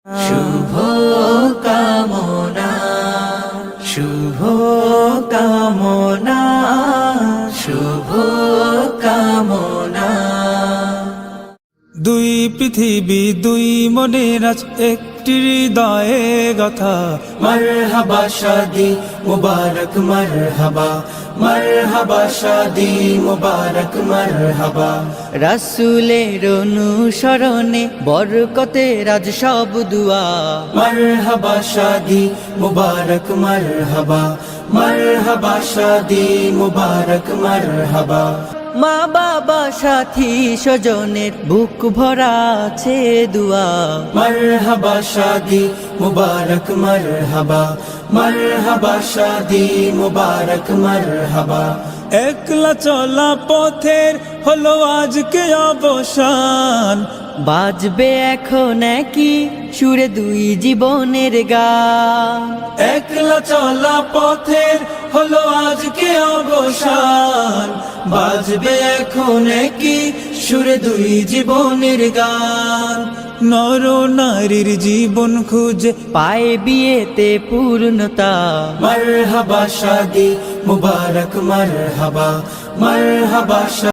শুভ কামনা, শুভ কামনা, শুভ কামনা। দুই পৃথিবী দুই মনের আজ একটি হৃদয়ে গাথা। মারহাবা শাদি মুবারক মারহাবা, মারহাবা শাদি মুবারক মারহাবা। রাসূলের অনুসরণে বরকতের আজ সব দুয়া। মারহাবা শাদি মুবারক মারহাবা, মারহাবা শাদি মুবারক মারহাবা। মা বাবা সাথী স্বজনের বুক ভরা আছে দুয়া। মারহাবা শাদি মুবারক মারহাবা, মারহাবা শাদি মুবারক মারহাবা। একলা চলা পথের হলো আজকে অবসান। বাজবে এখন কি সুরে দুই জীবনের গান। একলা চলা পথের হলো আজকে অবসান। বাজবে এখন কি সুরে দুই জীবনের গান। নর নারীর জীবন খুঁজে পায় বিয়েতে পূর্ণতা। মারহাবা শাদি মুবারক মারহাবা, মারহাবা।